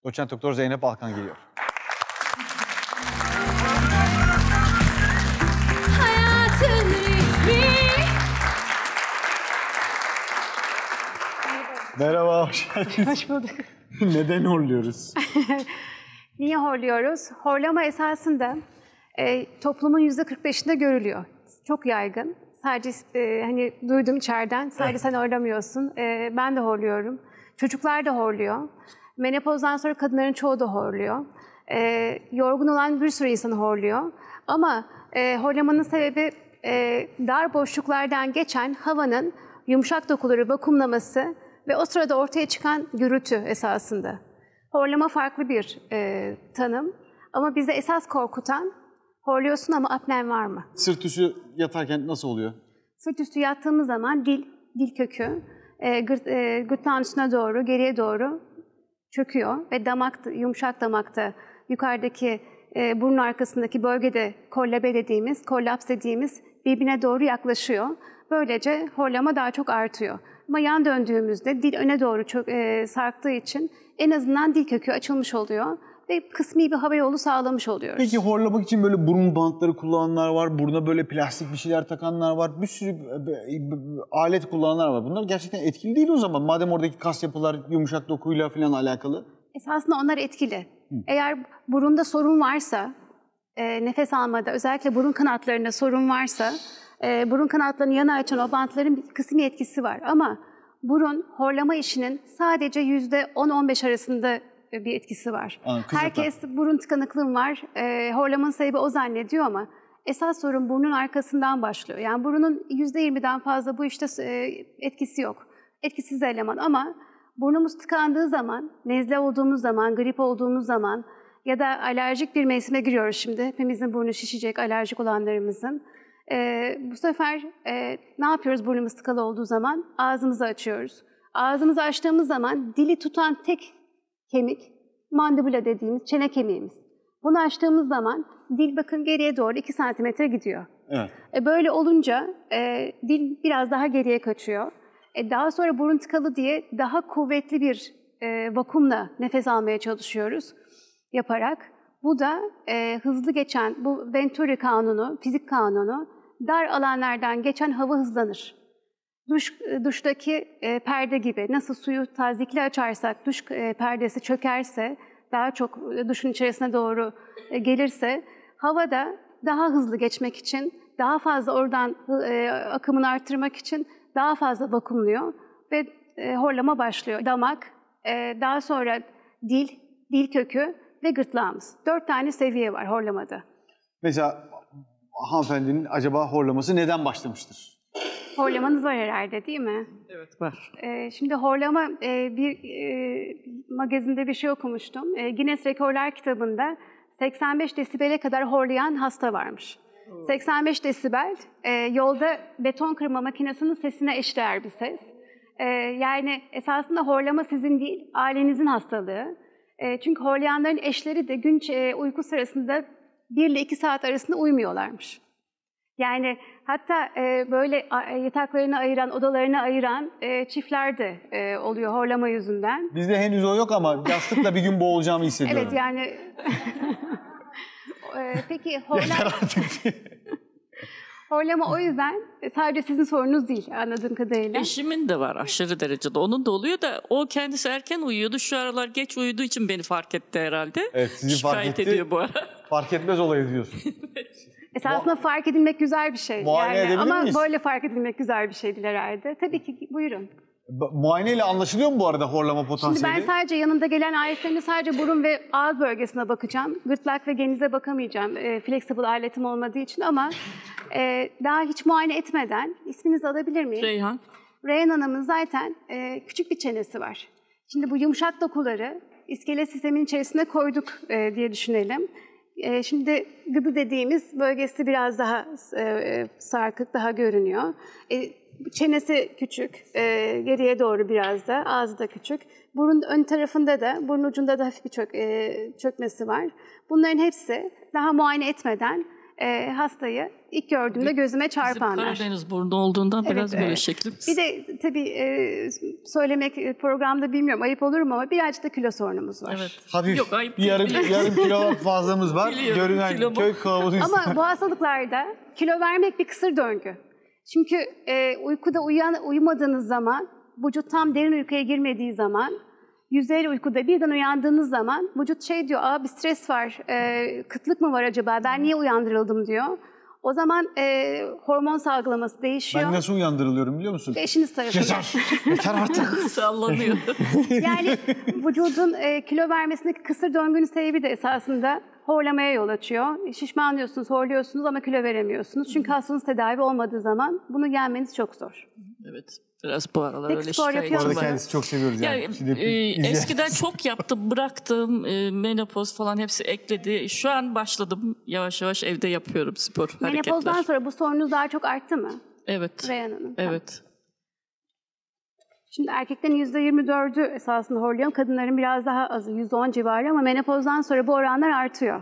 Doçent Doktor Zeynep Alkan geliyor. Merhaba, hoş geldiniz. Hoş bulduk. Neden horluyoruz? Niye horluyoruz? Horlama esasında toplumun %45'inde görülüyor. Çok yaygın. Sadece hani duydum içeriden, sadece sen horlamıyorsun. Ben de horluyorum. Çocuklar da horluyor. Menopozdan sonra kadınların çoğu da horluyor. Yorgun olan bir sürü insan horluyor. Ama horlamanın sebebi dar boşluklardan geçen havanın yumuşak dokuları vakumlaması ve o sırada ortaya çıkan gürültü esasında. Horlama farklı bir tanım ama bize esas korkutan, horluyorsun ama apnen var mı? Sırt üstü yatarken nasıl oluyor? Sırt üstü yattığımız zaman dil kökü gırtlağın üstüne doğru, geriye doğru çöküyor ve yumuşak damakta yukarıdaki burun arkasındaki bölgede kollaps dediğimiz birbirine doğru yaklaşıyor. Böylece horlama daha çok artıyor. Ama yan döndüğümüzde dil öne doğru çok sarktığı için en azından dil kökü açılmış oluyor ve kısmi bir hava yolu sağlamış oluyoruz. Peki horlamak için böyle burun bantları kullananlar var, buruna böyle plastik bir şeyler takanlar var, bir sürü alet kullananlar var. Bunlar gerçekten etkili değil o zaman. Madem oradaki kas yapılar yumuşak dokuyla falan alakalı. Esasında onlar etkili. Eğer burunda sorun varsa, nefes almada, özellikle burun kanatlarında sorun varsa, burun kanatlarını yana açan o bantların bir kısmi etkisi var. Ama burun horlama işinin sadece %10-15 arasında bir etkisi var. Herkes burun tıkanıklığım var, horlamanın sebebi o zannediyor ama esas sorun burnun arkasından başlıyor. Yani burunun %20'den fazla bu işte etkisi yok. Etkisiz eleman ama burnumuz tıkandığı zaman, nezle olduğumuz zaman, grip olduğumuz zaman ya da alerjik bir mevsime giriyoruz şimdi. Hepimizin burnu şişecek, alerjik olanlarımızın. Bu sefer ne yapıyoruz burnumuz tıkalı olduğu zaman? Ağzımızı açıyoruz. Ağzımızı açtığımız zaman dili tutan tek kemik, mandibula dediğimiz çene kemiğimiz. Bunu açtığımız zaman dil bakın geriye doğru 2 santimetre gidiyor. Evet. Böyle olunca dil biraz daha geriye kaçıyor. Daha sonra burun tıkalı diye daha kuvvetli bir vakumla nefes almaya çalışıyoruz yaparak. Bu da hızlı geçen, bu Venturi kanunu, fizik kanunu, dar alanlardan geçen hava hızlanır. Duştaki perde gibi nasıl suyu tazikli açarsak duş perdesi çökerse, daha çok duşun içerisine doğru gelirse, hava da daha hızlı geçmek için, daha fazla oradan akımını arttırmak için daha fazla vakumluyor ve horlama başlıyor. Damak, daha sonra dil kökü ve gırtlağımız. 4 tane seviye var horlamada. Mesela hanımefendinin acaba horlaması neden başlamıştır? Horlamanız var herhalde değil mi? Evet var. Şimdi horlama, bir magazinde bir şey okumuştum. Guinness Rekorlar kitabında 85 desibele kadar horlayan hasta varmış. 85 desibel yolda beton kırma makinesinin sesine eşdeğer bir ses. Yani esasında horlama sizin değil, ailenizin hastalığı. Çünkü horlayanların eşleri de gün uyku sırasında 1 ile 2 saat arasında uyumuyorlarmış. Yani hatta böyle yataklarını ayıran, odalarını ayıran çiftler de oluyor horlama yüzünden. Bizde henüz o yok ama yastıkla bir gün boğulacağımı hissediyorum. Evet yani... Peki horlama o yüzden sadece sizin sorunuz değil anladığım kadarıyla. Eşimin de var aşırı derecede. Onun da oluyor da o kendisi erken uyuyordu. Şu aralar geç uyuduğu için beni fark etti herhalde. Evet, sizi fark etti. Ediyor bu ara. Fark etmez olayı diyorsun. Esasında fark edilmek güzel bir şey. Muayene edebilir ama miyiz? böyle fark edilmek güzel bir şey değil herhalde. Tabii ki buyurun. Muayeneyle anlaşılıyor mu bu arada horlama potansiyeli? Şimdi ben sadece yanında gelen aletlerine sadece burun ve ağız bölgesine bakacağım. Gırtlak ve genize bakamayacağım. Flexible aletim olmadığı için ama daha hiç muayene etmeden isminizi alabilir miyim? Reyhan. Reyhan Hanım'ın zaten küçük bir çenesi var. Şimdi bu yumuşak dokuları iskelet sistemin içerisine koyduk diye düşünelim. Şimdi gıdı dediğimiz bölgesi biraz daha sarkık, daha görünüyor. Çenesi küçük, geriye doğru biraz da, ağzı da küçük. Burun ön tarafında da, burun ucunda da hafif bir çökmesi var. Bunların hepsi daha muayene etmeden hastayı ilk gördüğümde gözüme Bizim çarpanlar. Karadeniz burnu olduğundan Evet, biraz böyle evet. şekli. Bir de tabii söylemek programda bilmiyorum ayıp olur mu ama birazcık da kilo sorunumuz var. Evet. Hafif Yok, ayıp değil, yarım biliyorum. kilo fazlamız var. Biliyorum, Görünen kilo bu. köy kılavuzuyuz. Ama bu hastalıklarda kilo vermek bir kısır döngü. Çünkü uykuda uyumadığınız zaman, vücut tam derin uykuya girmediği zaman, yüzeyli uykuda birden uyandığınız zaman vücut şey diyor, bir stres var, kıtlık mı var acaba, ben niye uyandırıldım diyor. O zaman hormon salgılaması değişiyor. Ben nasıl uyandırılıyorum biliyor musun? Eşiniz tarafından. Yeter, yeter artık. Sallanıyor. Yani vücudun kilo vermesindeki kısır döngünün sebebi de esasında horlamaya yol açıyor. Şişmanlıyorsunuz, horluyorsunuz ama kilo veremiyorsunuz. Çünkü hastanız tedavi olmadığı zaman bunu yenmeniz çok zor. Evet. Biraz bu aralar Peki öyle spor yapıyor Bu şikayetçi arada musun? var. kendisi çok seviyoruz yani. Yani, Şimdi izleyen- eskiden çok yaptım, bıraktım. Menopoz falan hepsi ekledi. Şu an başladım. Yavaş yavaş evde yapıyorum spor Menopozdan hareketler. sonra bu sorununuz daha çok arttı mı? Evet. Reyhan Hanım. Evet. Şimdi erkeklerin %24'ü esasında horluyor. Kadınların biraz daha azı, %10 civarı ama menopozdan sonra bu oranlar artıyor.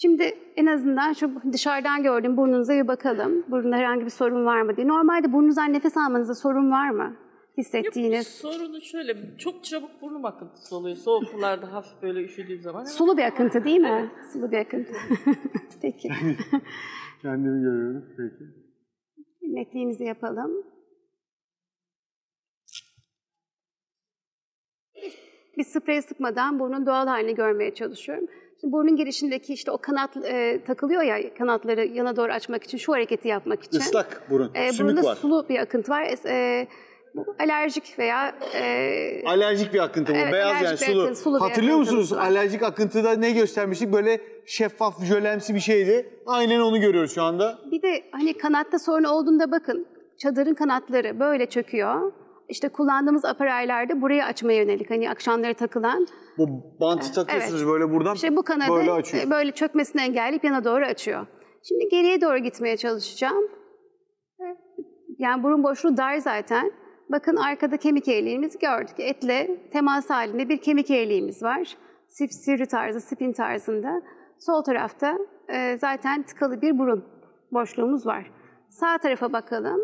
Şimdi en azından şu dışarıdan gördüğüm burnunuza bir bakalım. Burnunda herhangi bir sorun var mı diye. Normalde burnunuzdan nefes almanızda sorun var mı? Hissettiğiniz. Sorunu şöyle, çok çabuk burnum akıntısı oluyor. Soğuk sularda hafif böyle üşüdüğüm zaman. Sulu bir akıntı değil mi? Sulu bir akıntı. Peki. Kendimi görüyorum. Peki. Netliğimizi yapalım. Bir sprey sıkmadan burnun doğal halini görmeye çalışıyorum. Şimdi burnun girişindeki işte o kanat takılıyor ya, kanatları yana doğru açmak için, şu hareketi yapmak için. Islak burun. Sümük Burunda var. sulu bir akıntı var. Bu alerjik veya Alerjik bir akıntı bu. Evet, Beyaz yani alerjik bir sulu. akıntı, sulu bir Hatırlıyor musunuz? akıntımız var. Alerjik akıntıda ne göstermiştik? Böyle şeffaf, jölemsi bir şeydi. Aynen onu görüyoruz şu anda. bir de hani kanatta sorun olduğunda bakın, çadırın kanatları böyle çöküyor. İşte kullandığımız apareylarda burayı açmaya yönelik, hani akşamları takılan. Bu bantı takıyorsunuz böyle buradan. İşte bu kanadı böyle açıyor. böyle çökmesini engelleyip yana doğru açıyor. Şimdi geriye doğru gitmeye çalışacağım. Yani burun boşluğu dar zaten. Bakın arkada kemik eğriğimizi gördük. Etle temas halinde bir kemik eğriğimiz var. Sivri tarzı, spin tarzında. Sol tarafta zaten tıkalı bir burun boşluğumuz var. Sağ tarafa bakalım.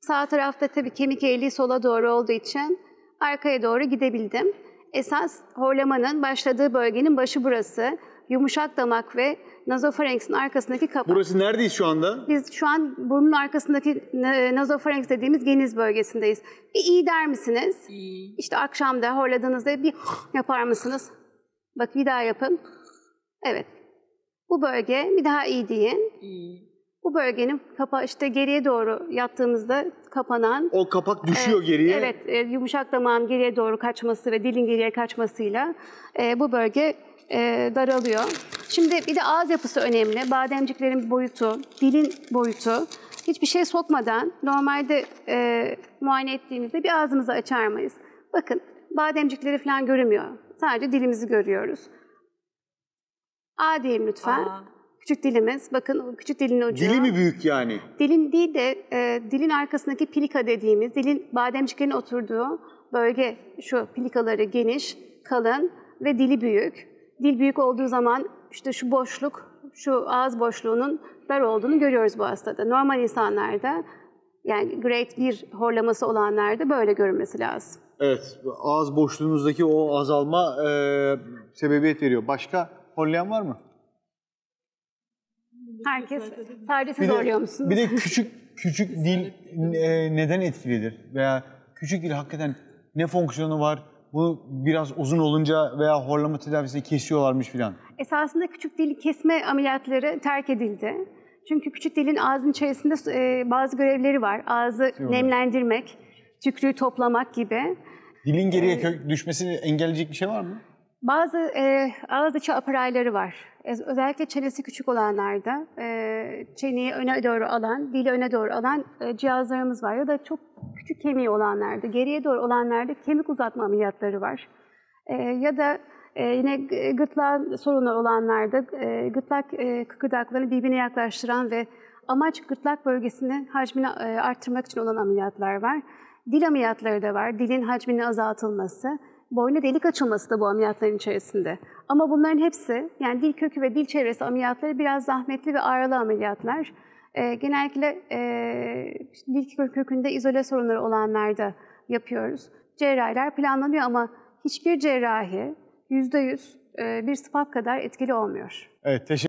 Sağ tarafta tabii kemik eğriliği sola doğru olduğu için arkaya doğru gidebildim. Esas horlamanın başladığı bölgenin başı burası. Yumuşak damak ve nazofarenks'in arkasındaki kapak. Burası neredeyiz şu anda? Biz şu an burnun arkasındaki nazofarenks dediğimiz geniz bölgesindeyiz. Bir iyi der misiniz? İyi. İşte akşamda horladığınızda bir yapar mısınız? Bak bir daha yapın. Evet. Bu bölge bir daha iyi deyin. İyi. Bu bölgenin kapağı işte geriye doğru yattığımızda kapanan. O kapak düşüyor geriye. Evet, yumuşak damağın geriye doğru kaçması ve dilin geriye kaçmasıyla bu bölge daralıyor. Şimdi bir de ağız yapısı önemli. Bademciklerin boyutu, dilin boyutu. Hiçbir şey sokmadan normalde muayene ettiğimizde bir ağzımızı açar mıyız? Bakın bademcikleri falan görünmüyor. Sadece dilimizi görüyoruz. A diyelim lütfen. Aa. Küçük dilimiz. Bakın o küçük dilin ucu. Dili mi büyük yani? Dilin değil de dilin arkasındaki pilika dediğimiz, dilin bademciklerin oturduğu bölge şu pilikaları geniş, kalın ve dili büyük. Dil büyük olduğu zaman işte şu boşluk, şu ağız boşluğunun dar olduğunu görüyoruz bu hastada. Normal insanlarda yani grade 1 horlaması olanlarda böyle görünmesi lazım. Evet. Ağız boşluğunuzdaki o azalma sebebiyet veriyor. Başka horlayan var mı? Herkes, sadece siz horluyor musunuz? Bir de küçük dil neden etkilidir? Veya küçük dil hakikaten ne fonksiyonu var? Bu biraz uzun olunca veya horlama tedavisini kesiyorlarmış filan. Esasında küçük dil kesme ameliyatları terk edildi. Çünkü küçük dilin ağzın içerisinde bazı görevleri var. Ağzı nemlendirmek, tükrüğü toplamak gibi. Dilin geriye düşmesini engelleyecek bir şey var mı? Bazı ağız içi apareyleri var. Özellikle çenesi küçük olanlarda çeneyi öne doğru alan, dili öne doğru alan cihazlarımız var. Ya da çok küçük kemiği olanlarda, geriye doğru olanlarda kemik uzatma ameliyatları var. Ya da yine gırtlak sorunu olanlarda gırtlak kıkırdaklarını birbirine yaklaştıran ve amaç gırtlak bölgesinin hacmini arttırmak için olan ameliyatlar var. Dil ameliyatları da var. Dilin hacminin azaltılması. boyna delik açılması da bu ameliyatların içerisinde. Ama bunların hepsi, yani dil kökü ve dil çevresi ameliyatları biraz zahmetli ve ağrılı ameliyatlar. Genellikle dil kökünde izole sorunları olanlarda yapıyoruz. Cerrahiler planlanıyor ama hiçbir cerrahi %100 bir SPAP kadar etkili olmuyor. Evet, teşekkür